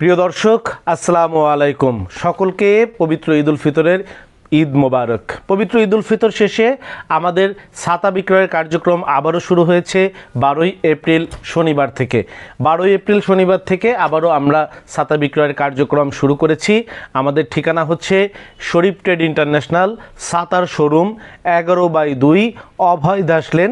প্রিয় দর্শক, আসসালামু আলাইকুম। সকলকে পবিত্র ঈদ উল ফিতরের ঈদ মোবারক। পবিত্র ঈদ উল ফিতর শেষে আমাদের ছাতা বিক্রয়ের কার্যক্রম আবারও শুরু হয়েছে 12ই এপ্রিল শনিবার থেকে। 12ই এপ্রিল শনিবার থেকে আবারও আমরা ছাতা বিক্রয়ের কার্যক্রম শুরু করেছি। আমাদের ঠিকানা হচ্ছে শরীফ ট্রেড ইন্টারন্যাশনাল ছাতার শোরুম, 11/2 অভয় দাস লেন,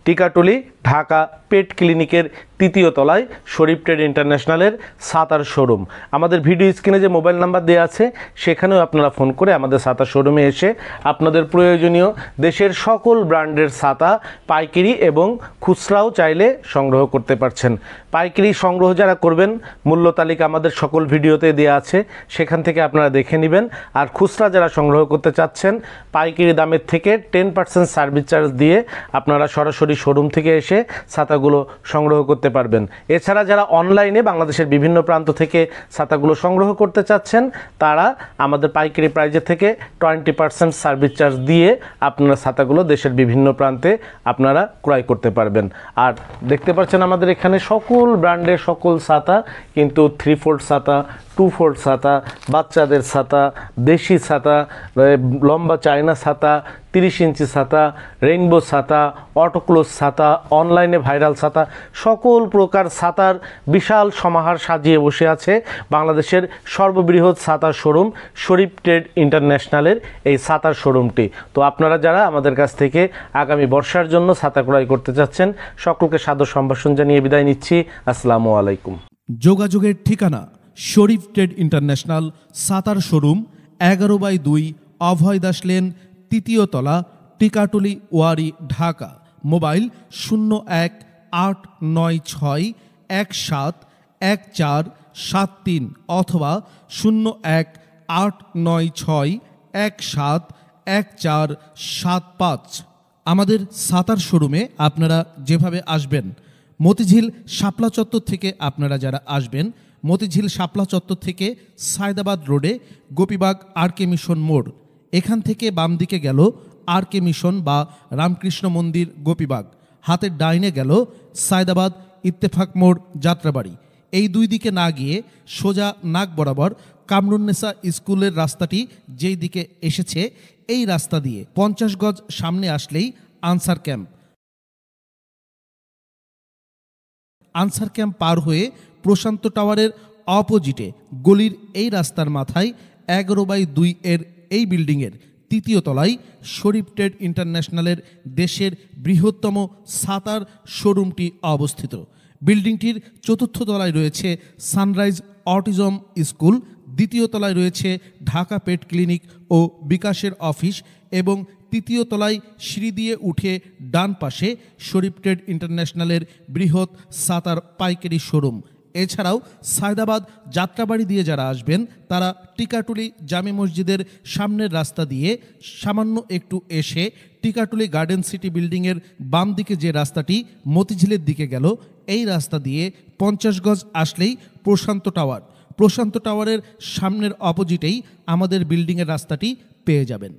টিকাটুলি, ঢাকা পেট ক্লিনিকের 3য় তলায় শরীফ ট্রেড ইন্টারন্যাশনালের ছাতার শোরুম। আমাদের ভিডিও স্ক্রিনে যে মোবাইল নাম্বার দেওয়া আছে সেখানেও আপনারা ফোন করে আমাদের ছাতার শোরুমে এসে আপনাদের প্রয়োজনীয় দেশের সকল ব্র্যান্ডের ছাতা পাইকারি এবং খুচরাও চাইলে সংগ্রহ করতে পারছেন। পাইকারি সংগ্রহ যারা করবেন, মূল্য তালিকা আমাদের সকল ভিডিওতে দেওয়া আছে, সেখান থেকে আপনারা দেখে নেবেন। আর খুচরা যারা সংগ্রহ করতে চাচ্ছেন, পাইকারি দামের থেকে 10% সার্ভিস চার্জ দিয়ে আপনারা সরাসরি শোরুম থেকে এসে ছাতাগুলো সংগ্রহ করতে পারবেন। এছাড়া যারা অনলাইনে বাংলাদেশের বিভিন্ন প্রান্ত থেকে ছাতাগুলো সংগ্রহ করতে চাচ্ছেন, তারা আমাদের পাইকারি প্রাইজের থেকে 20% সার্ভিস চার্জ দিয়ে আপনারা ছাতাগুলো দেশের বিভিন্ন প্রান্তে আপনারা ক্রয় করতে পারবেন। আর দেখতে পাচ্ছেন আমাদের এখানে সকল ব্র্যান্ডের সকল ছাতা, কিন্তু 3/4 ছাতা, 2/4 ছাতা, বাচ্চাদের ছাতা, দেশি ছাতা, লম্বা চায়না ছাতা, 30 ইঞ্চি ছাতা, রেইনবো ছাতা, অটোক্লোজ ছাতা, অনলাইনে ভাইরাল ছাতা, সকল প্রকার ছাতার বিশাল সমাহার সাজিয়ে বসে আছে বাংলাদেশের সর্ববৃহৎ ছাতার শোরুম শরীফ ট্রেড ইন্টারন্যাশনালের এই ছাতার শোরুমটি। তো আপনারা যারা আমাদের কাছ থেকে আগামী বর্ষার জন্য ছাতা ক্রয় করতে চাচ্ছেন, সকলকে সাদর সম্ভাষণ জানিয়ে বিদায় নিচ্ছি। আসসালামু আলাইকুম। যোগাযোগের ঠিকানা শরীফ ট্রেড ইন্টারন্যাশনাল ছাতার শোরুম, 11/2 অভয় দাস লেন, 3য় তলা, টিকাটুলি, ওয়ারি, ঢাকা। মোবাইল 018961714173 অথবা 018961714175। আমাদের ছাতার শোরুমে আপনারা যেভাবে আসবেন, মতিঝিল শাপলা চত্বর থেকে আপনারা যারা আসবেন, মতিঝিল শাপলা চত্বর থেকে সায়দাবাদ রোডে গোপীবাগ আরকে মিশন মোড়, এখান থেকে বাম দিকে গেল আরকে মিশন বা রামকৃষ্ণ মন্দির গোপীবাগ, হাতের ডাইনে গেল সায়দাবাদ ইত্তেফাক মোড় যাত্রাবাড়ি। এই দুই দিকে না গিয়ে সোজা নাক বরাবর কামরুন্নেসা স্কুলের রাস্তাটি যেই দিকে এসেছে, এই রাস্তা দিয়ে 50 গজ সামনে আসলেই আনসার ক্যাম্প পার হয়ে প্রশান্ত টাওয়ারের অপোজিটে গলির এই রাস্তার মাথায় 11/2 এর এই বিল্ডিংয়ের 3য় তলায় শরীফ ট্রেড ইন্টারন্যাশনালের দেশের বৃহত্তম ছাতার শোরুমটি অবস্থিত। বিল্ডিংটির 4র্থ তলায় রয়েছে সানরাইজ অটিজম স্কুল, 2য় তলায় রয়েছে ঢাকা পেট ক্লিনিক ও বিকাশের অফিস এবং 3য় তলায় সিঁড়ি দিয়ে উঠে ডান পাশে শরীফ ট্রেড ইন্টারন্যাশনালের বৃহৎ ছাতার পাইকারি শোরুম। এছাড়াও সায়দাবাদ যাত্রাবাড়ি দিয়ে যারা আসবেন, তারা টিকাটুলি জামে মসজিদের সামনের রাস্তা দিয়ে সামান্য একটু এসে টিকাটুলি গার্ডেন সিটি বিল্ডিংয়ের বাম দিকে যে রাস্তাটি মতিঝিলের দিকে গেল, এই রাস্তা দিয়ে 50 গজ আসলেই প্রশান্ত টাওয়ারের সামনের অপোজিটেই আমাদের বিল্ডিংয়ের রাস্তাটি পেয়ে যাবেন।